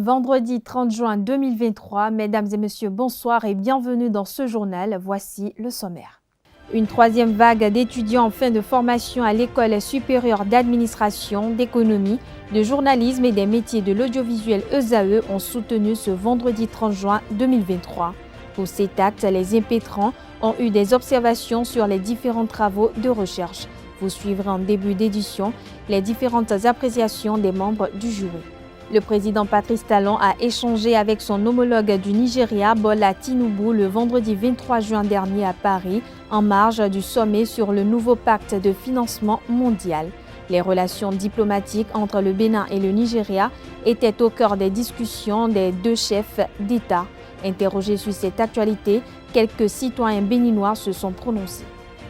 Vendredi 30 juin 2023, mesdames et messieurs, bonsoir et bienvenue dans ce journal. Voici le sommaire. Une troisième vague d'étudiants en fin de formation à l'École supérieure d'administration, d'économie, de journalisme et des métiers de l'audiovisuel ESAE ont soutenu ce vendredi 30 juin 2023. Pour cet acte, les impétrants ont eu des observations sur les différents travaux de recherche. Vous suivrez en début d'édition les différentes appréciations des membres du jury. Le président Patrice Talon a échangé avec son homologue du Nigeria, Bola Tinubu, le vendredi 23 juin dernier à Paris, en marge du sommet sur le nouveau pacte de financement mondial. Les relations diplomatiques entre le Bénin et le Nigeria étaient au cœur des discussions des deux chefs d'État. Interrogés sur cette actualité, quelques citoyens béninois se sont prononcés.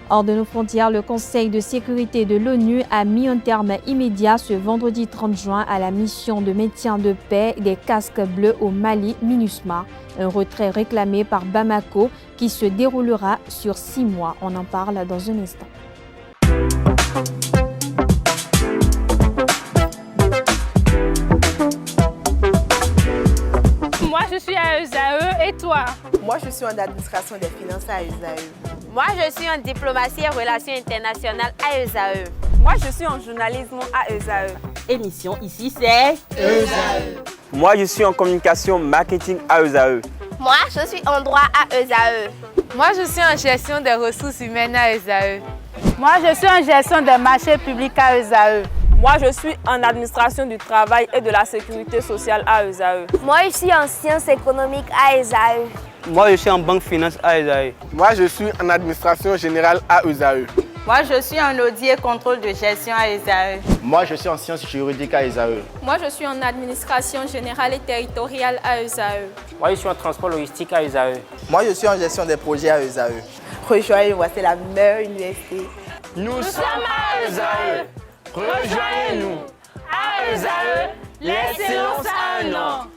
Hors de nos frontières, le Conseil de sécurité de l'ONU a mis un terme immédiat ce vendredi 30 juin à la mission de maintien de paix des casques bleus au Mali, MINUSMA. Un retrait réclamé par Bamako qui se déroulera sur 6 mois. On en parle dans un instant. Moi, je suis à ESAE et toi? Moi, je suis en administration des finances à ESAE. Moi, je suis en diplomatie et relations internationales à ESAE. Moi, je suis en journalisme à ESAE. Émission ici, c'est ESAE. Moi, je suis en communication marketing à ESAE. Moi, je suis en droit à ESAE. Moi, je suis en gestion des ressources humaines à ESAE. Moi, je suis en gestion des marchés publics à ESAE. Moi, je suis en administration du travail et de la sécurité sociale à ESAE. Moi, je suis en sciences économiques à ESAE. Moi, je suis en banque finance à ESAE. Moi, je suis en administration générale à ESAE. Moi, je suis en audit et contrôle de gestion à ESAE. Moi, je suis en sciences juridiques à ESAE. Moi, je suis en administration générale et territoriale à ESAE. Moi, je suis en transport logistique à ESAE. Moi, je suis en gestion des projets à ESAE. Rejoignez-moi, c'est la meilleure université. Nous sommes à ESAE. Rejoignez-nous. À ESAE, l'excellence a un nom.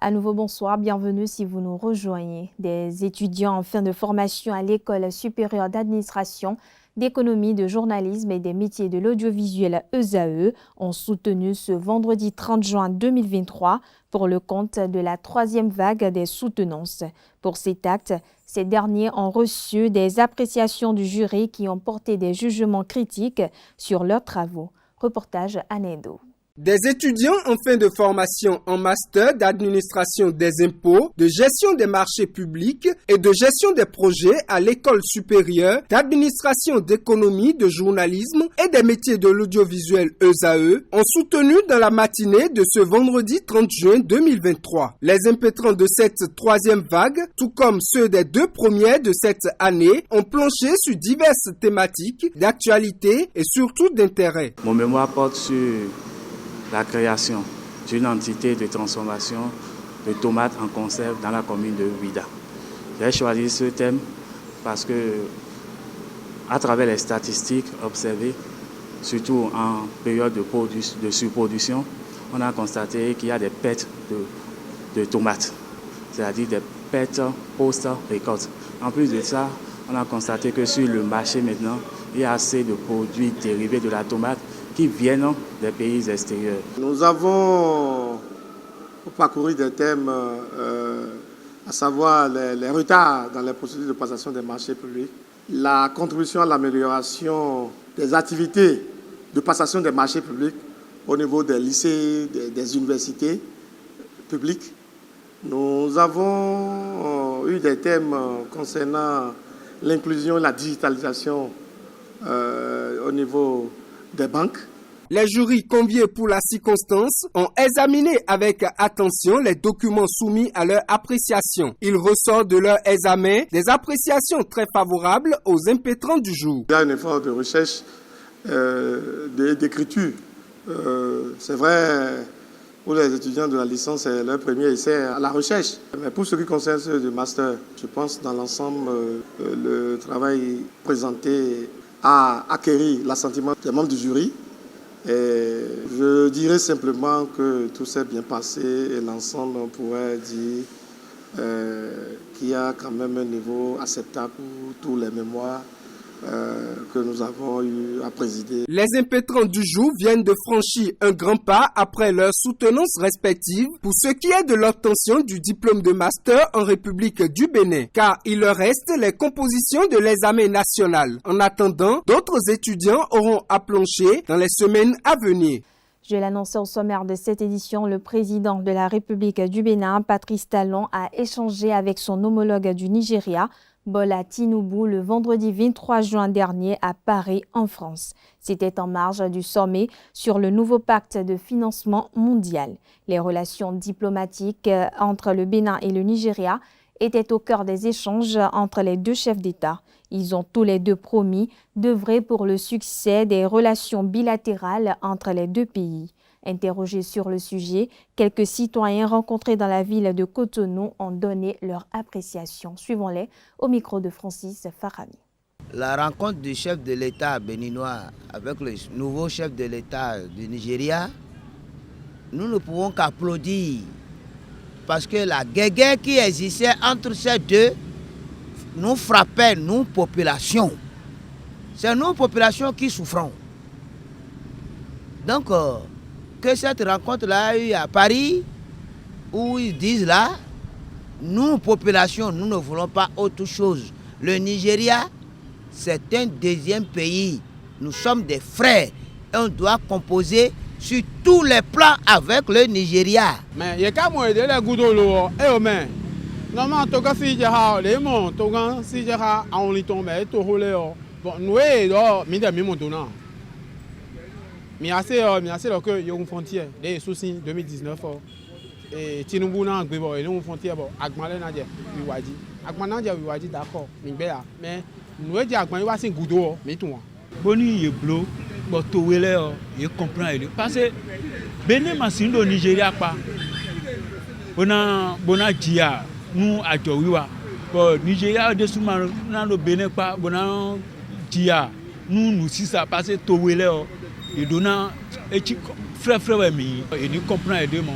À nouveau, bonsoir, bienvenue si vous nous rejoignez. Des étudiants en fin de formation à l'École supérieure d'administration, d'économie, de journalisme et des métiers de l'audiovisuel ESAE ont soutenu ce vendredi 30 juin 2023 pour le compte de la troisième vague des soutenances. Pour cet acte, ces derniers ont reçu des appréciations du jury qui ont porté des jugements critiques sur leurs travaux. Reportage Anedo. Des étudiants en fin de formation en master d'administration des impôts, de gestion des marchés publics et de gestion des projets à l'École supérieure d'administration d'économie, de journalisme et des métiers de l'audiovisuel ESAE ont soutenu dans la matinée de ce vendredi 30 juin 2023. Les impétrants de cette troisième vague, tout comme ceux des deux premières de cette année, ont planché sur diverses thématiques d'actualité et surtout d'intérêt. Mon mémoire porte sur la création d'une entité de transformation de tomates en conserve dans la commune de Ouida. J'ai choisi ce thème parce que, à travers les statistiques observées, surtout en période de surproduction, on a constaté qu'il y a des pertes de tomates, c'est-à-dire des pertes post-récolte. En plus de ça, on a constaté que sur le marché maintenant, il y a assez de produits dérivés de la tomate qui viennent des pays extérieurs. Nous avons parcouru des thèmes, à savoir les retards dans les procédures de passation des marchés publics, la contribution à l'amélioration des activités de passation des marchés publics au niveau des lycées, des universités publiques. Nous avons eu des thèmes concernant l'inclusion et la digitalisation au niveau des banques. Les jurys conviés pour la circonstance ont examiné avec attention les documents soumis à leur appréciation. Il ressort de leur examen des appréciations très favorables aux impétrants du jour. Il y a un effort de recherche, d'écriture. C'est vrai, pour les étudiants de la licence, c'est leur premier essai à la recherche. Mais pour ce qui concerne ceux du master, je pense dans l'ensemble, le travail présenté a acquéri l'assentiment des membres du jury Et je dirais simplement que tout s'est bien passé et l'ensemble, on pourrait dire qu'il y a quand même un niveau acceptable pour tous les mémoires que nous avons eu à présider. Les impétrants du jour viennent de franchir un grand pas après leurs soutenances respectives pour ce qui est de l'obtention du diplôme de master en République du Bénin, car il leur reste les compositions de l'examen national. En attendant, d'autres étudiants auront à plancher dans les semaines à venir. Je l'annonçais au sommaire de cette édition, le président de la République du Bénin, Patrice Talon, a échangé avec son homologue du Nigeria, Bola Tinubu, le vendredi 23 juin dernier à Paris, en France. C'était en marge du sommet sur le nouveau pacte de financement mondial. Les relations diplomatiques entre le Bénin et le Nigeria étaient au cœur des échanges entre les deux chefs d'État. Ils ont tous les deux promis d'œuvrer pour le succès des relations bilatérales entre les deux pays. Interrogés sur le sujet, quelques citoyens rencontrés dans la ville de Cotonou ont donné leur appréciation. Suivons-les au micro de Francis Farami. La rencontre du chef de l'État béninois avec le nouveau chef de l'État du Nigeria, nous ne pouvons qu'applaudir parce que la guerre qui existait entre ces deux nous frappait, nous, population. C'est nous, population, qui souffrons. Donc, que cette rencontre-là a eu à Paris, où ils disent là, nous, population, nous ne voulons pas autre chose. Le Nigeria, c'est un deuxième pays. Nous sommes des frères et on doit composer sur tous les plans avec le Nigeria. Mais il y a quand même des goudous et mais normalement tout cas si j'ai les monts tout cas si j'ai on y tombe tout roulé bon nous là mais des monts non mais assez que il y a une frontière des soucis 2019 et Tinubu na gbe bo une frontière bon agmale na je wiwaji agmana je wiwaji d'accord mais nous dit agman wa sin goudou mais tout boni yeblo bo to wele e comprendre parce que Bénin machine au Nigeria pas bona dia nous a jowiwa bon Nigeria de souma na le Bénin pas bona dia nous si ça passer to wele et donnant et frère mi et ni comprendre de mon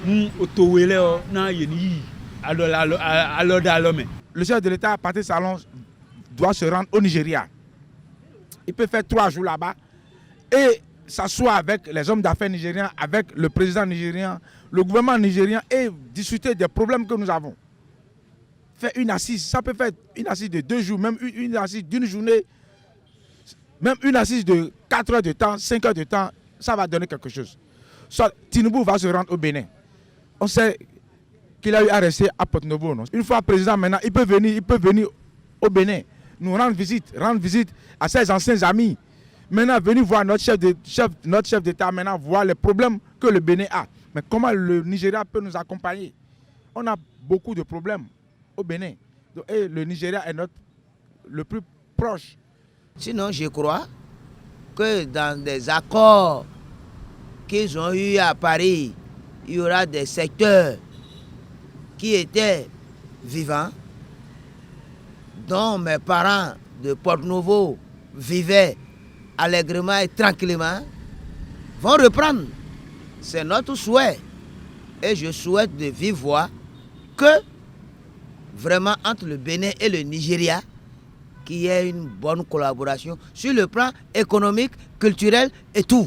nous to wele na yeni alors le chef de l'État Patrice Talon doit se rendre au Nigeria. Il peut faire 3 jours là-bas et s'asseoir avec les hommes d'affaires nigériens, avec le président nigérien, le gouvernement nigérien et discuter des problèmes que nous avons. Faire une assise, ça peut faire une assise de 2 jours, même une assise d'une journée, même une assise de 4 heures de temps, 5 heures de temps, ça va donner quelque chose. Soit Tinubu va se rendre au Bénin. On sait qu'il a eu à rester à Porto-Novo. Une fois président maintenant, il peut venir au Bénin, nous rendre visite à ses anciens amis. Maintenant, venir voir notre chef d'État, maintenant voir les problèmes que le Bénin a. Mais comment le Nigeria peut nous accompagner? On a beaucoup de problèmes au Bénin. Et le Nigeria est le plus proche. Sinon, je crois que dans des accords qu'ils ont eu à Paris, il y aura des secteurs qui étaient vivants, dont mes parents de Porto-Novo vivaient allègrement et tranquillement, vont reprendre. C'est notre souhait. Et je souhaite de vive voix que vraiment entre le Bénin et le Nigeria, qu'il y ait une bonne collaboration sur le plan économique, culturel et tout.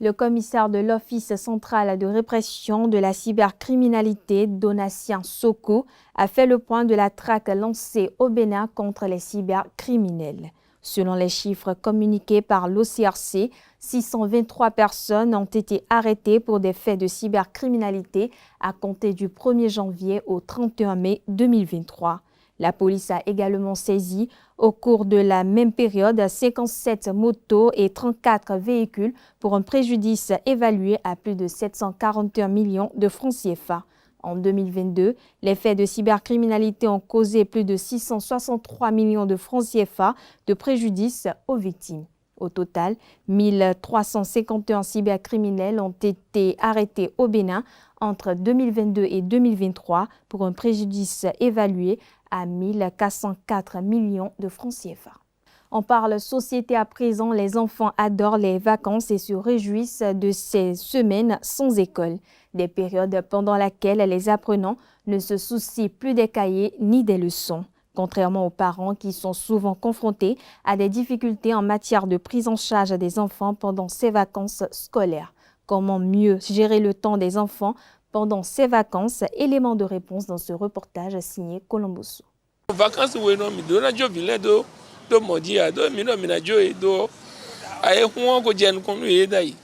Le commissaire de l'Office central de répression de la cybercriminalité, Donatien Soko, a fait le point de la traque lancée au Bénin contre les cybercriminels. Selon les chiffres communiqués par l'OCRC, 623 personnes ont été arrêtées pour des faits de cybercriminalité à compter du 1er janvier au 31 mai 2023. La police a également saisi, au cours de la même période, 57 motos et 34 véhicules pour un préjudice évalué à plus de 741 millions de francs CFA. En 2022, les faits de cybercriminalité ont causé plus de 663 millions de francs CFA de préjudice aux victimes. Au total, 1351 cybercriminels ont été arrêtés au Bénin entre 2022 et 2023 pour un préjudice évalué à 1404 millions de francs CFA. On parle société à présent. Les enfants adorent les vacances et se réjouissent de ces semaines sans école. Des périodes pendant lesquelles les apprenants ne se soucient plus des cahiers ni des leçons. Contrairement aux parents qui sont souvent confrontés à des difficultés en matière de prise en charge des enfants pendant ces vacances scolaires. Comment mieux gérer le temps des enfants pendant ces vacances? Élément de réponse dans ce reportage signé Colomboso. Vacances où non, mais na jo vile do modi a do mi no mi na jo e do aye huon ko jen ko nu e dai.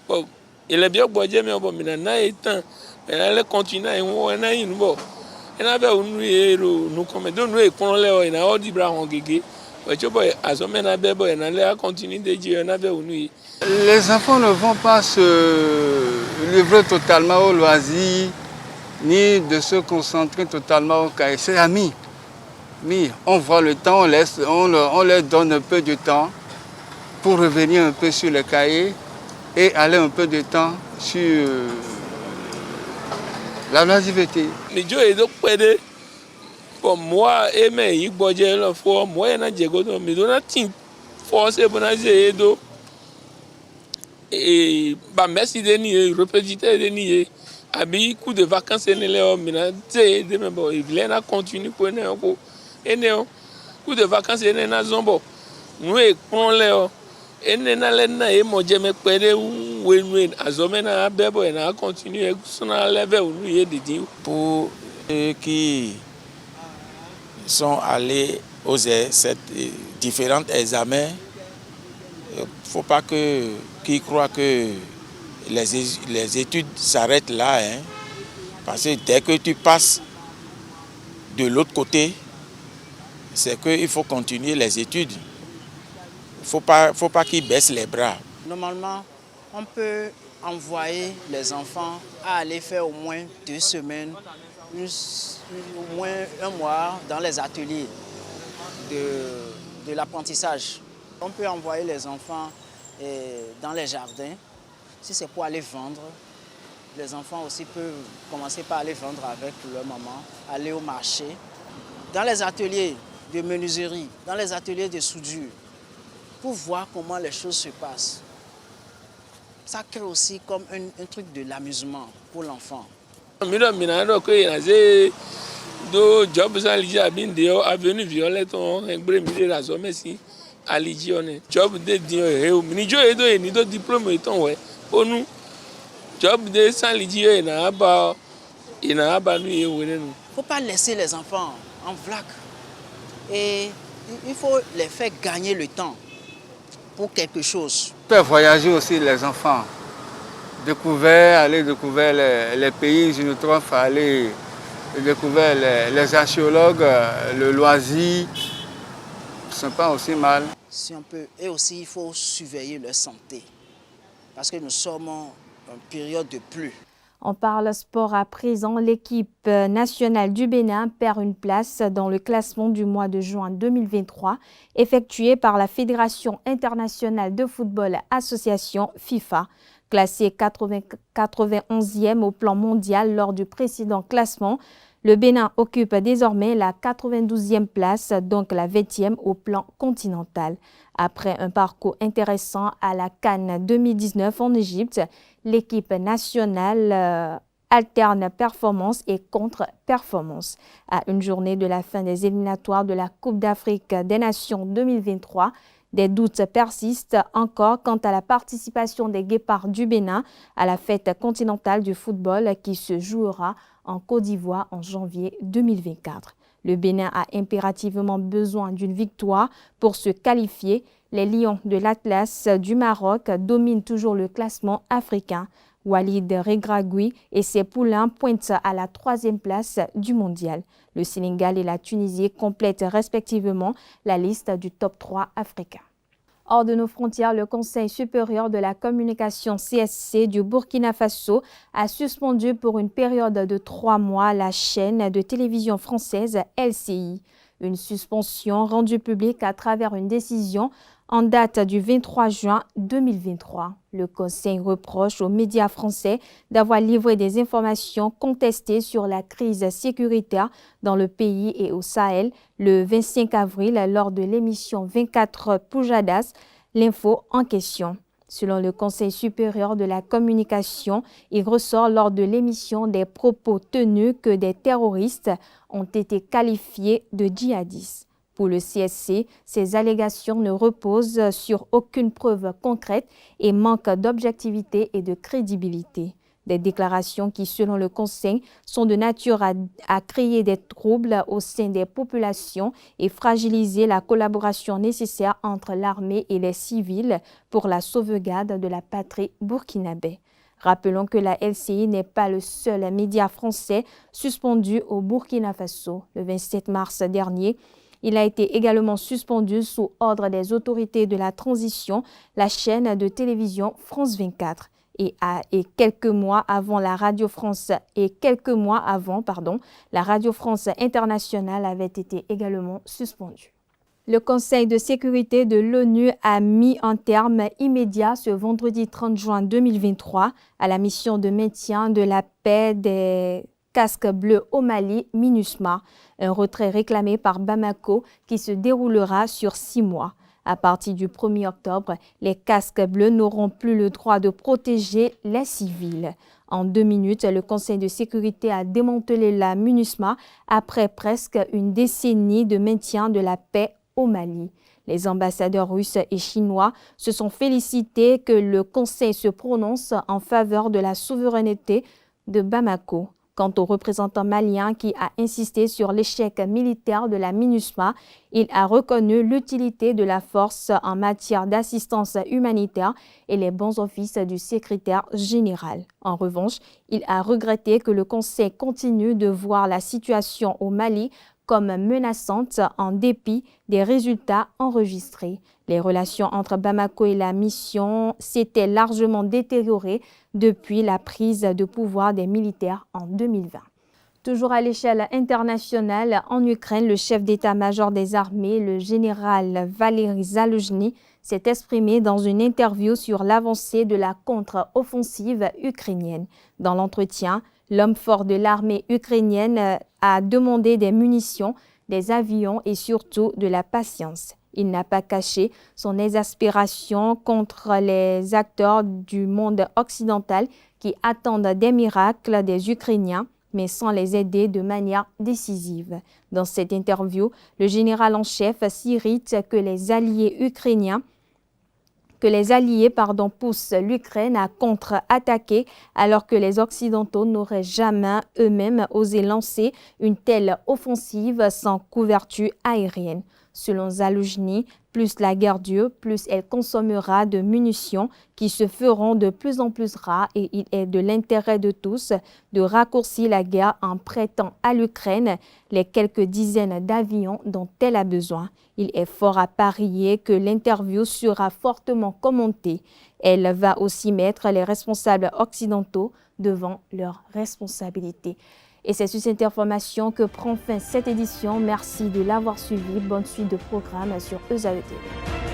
Bon, ele bi ogbo je mi obo mi na e tan, mais na le continue e huon na yin bo. E na be unu e ro nu ko me do nu e kon le o na o di bra hon gege. O cho boy aso me na be boy na le a continue de je na be unu e. Les enfants ne vont pas se livrer totalement au loisir ni de se concentrer totalement au cahier. C'est amis. Mais on voit le temps, on leur donne un peu de temps pour revenir un peu sur le cahier et aller un peu de temps sur la loisiveté. Mais Dieu est donc prêt pour moi et mais il boit le fort moi na jego do mi do na tin force pour na je do et ba merci de ni représenter de ni abi coup de vacances ne le o mi na je de me bo il na continue pour ne ko ene o coup de vacances ene na zombo nu e kon le o ene na le na e mo je me pere we nu azome na bebo e na continue sona level nu e didi. Pour ceux qui sont allés aux différents examens, il ne faut pas qu'ils croient que les études s'arrêtent là, hein, parce que dès que tu passes de l'autre côté, c'est qu'il faut continuer les études. Il ne faut pas qu'ils baissent les bras. Normalement, on peut envoyer les enfants à aller faire au moins 2 semaines, au moins 1 mois dans les ateliers de l'apprentissage. On peut envoyer les enfants dans les jardins, si c'est pour aller vendre. Les enfants aussi peuvent commencer par aller vendre avec leur maman, aller au marché. Dans les ateliers de menuiserie, dans les ateliers de soudure, pour voir comment les choses se passent. Ça crée aussi comme un truc de l'amusement pour l'enfant. Do job sa liji abin de avenue Violette on engbre mi la zo merci aliji on job de di o mi jo edo ni do diplôme eton we onu job de sa liji e na aba nu e we nu. Faut pas laisser les enfants en vrac et il faut les faire gagner le temps pour quelque chose. Faire voyager aussi les enfants, aller découvrir les pays limitrophes, aller découvrir les archéologues, le loisir, ce n'est pas aussi mal. Si on peut, et aussi il faut surveiller leur santé, parce que nous sommes en période de pluie. On parle sport à présent. L'équipe nationale du Bénin perd une place dans le classement du mois de juin 2023 effectué par la Fédération internationale de football association FIFA. Classé 91e au plan mondial lors du précédent classement, le Bénin occupe désormais la 92e place, donc la 20e au plan continental. Après un parcours intéressant à la CAN 2019 en Égypte, l'équipe nationale alterne performance et contre-performance. À une journée de la fin des éliminatoires de la Coupe d'Afrique des Nations 2023, des doutes persistent encore quant à la participation des Guépards du Bénin à la fête continentale du football qui se jouera en Côte d'Ivoire en janvier 2024. Le Bénin a impérativement besoin d'une victoire pour se qualifier. Les Lions de l'Atlas du Maroc dominent toujours le classement africain. Walid Regragui et ses poulains pointent à la 3e place du mondial. Le Sénégal et la Tunisie complètent respectivement la liste du top 3 africain. Hors de nos frontières, le Conseil supérieur de la communication CSC du Burkina Faso a suspendu pour une période de 3 mois la chaîne de télévision française LCI. Une suspension rendue publique à travers une décision En date du 23 juin 2023, le Conseil reproche aux médias français d'avoir livré des informations contestées sur la crise sécuritaire dans le pays et au Sahel le 25 avril lors de l'émission 24 Pujadas, l'info en question. Selon le Conseil supérieur de la communication, il ressort lors de l'émission des propos tenus que des terroristes ont été qualifiés de djihadistes. Pour le CSC, ces allégations ne reposent sur aucune preuve concrète et manquent d'objectivité et de crédibilité. Des déclarations qui, selon le Conseil, sont de nature à créer des troubles au sein des populations et fragiliser la collaboration nécessaire entre l'armée et les civils pour la sauvegarde de la patrie burkinabé. Rappelons que la LCI n'est pas le seul média français suspendu au Burkina Faso. Le 27 mars dernier, il a été également suspendu sous ordre des autorités de la transition, la chaîne de télévision France 24. Et quelques mois avant, la Radio France Internationale avait été également suspendue. Le Conseil de sécurité de l'ONU a mis un terme immédiat ce vendredi 30 juin 2023 à la mission de maintien de la paix des casques bleus au Mali, MINUSMA, un retrait réclamé par Bamako qui se déroulera sur 6 mois. À partir du 1er octobre, les casques bleus n'auront plus le droit de protéger les civils. En 2 minutes, le Conseil de sécurité a démantelé la MINUSMA après presque une décennie de maintien de la paix au Mali. Les ambassadeurs russes et chinois se sont félicités que le Conseil se prononce en faveur de la souveraineté de Bamako. Quant au représentant malien qui a insisté sur l'échec militaire de la MINUSMA, il a reconnu l'utilité de la force en matière d'assistance humanitaire et les bons offices du secrétaire général. En revanche, il a regretté que le Conseil continue de voir la situation au Mali comme menaçante en dépit des résultats enregistrés. Les relations entre Bamako et la mission s'étaient largement détériorées depuis la prise de pouvoir des militaires en 2020. Toujours à l'échelle internationale, en Ukraine, le chef d'état-major des armées, le général Valery Zaluzhny, s'est exprimé dans une interview sur l'avancée de la contre-offensive ukrainienne. Dans l'entretien, l'homme fort de l'armée ukrainienne a demandé des munitions, des avions et surtout de la patience. Il n'a pas caché son exaspération contre les acteurs du monde occidental qui attendent des miracles des Ukrainiens, mais sans les aider de manière décisive. Dans cette interview, le général en chef s'irrite que les alliés poussent l'Ukraine à contre-attaquer alors que les Occidentaux n'auraient jamais eux-mêmes osé lancer une telle offensive sans couverture aérienne. Selon Zaluzhny, plus la guerre dure, plus elle consommera de munitions qui se feront de plus en plus rares et il est de l'intérêt de tous de raccourcir la guerre en prêtant à l'Ukraine les quelques dizaines d'avions dont elle a besoin. Il est fort à parier que l'interview sera fortement commentée. Elle va aussi mettre les responsables occidentaux devant leurs responsabilités. Et c'est sur cette information que prend fin cette édition. Merci de l'avoir suivi. Bonne suite de programmes sur ESAE TV.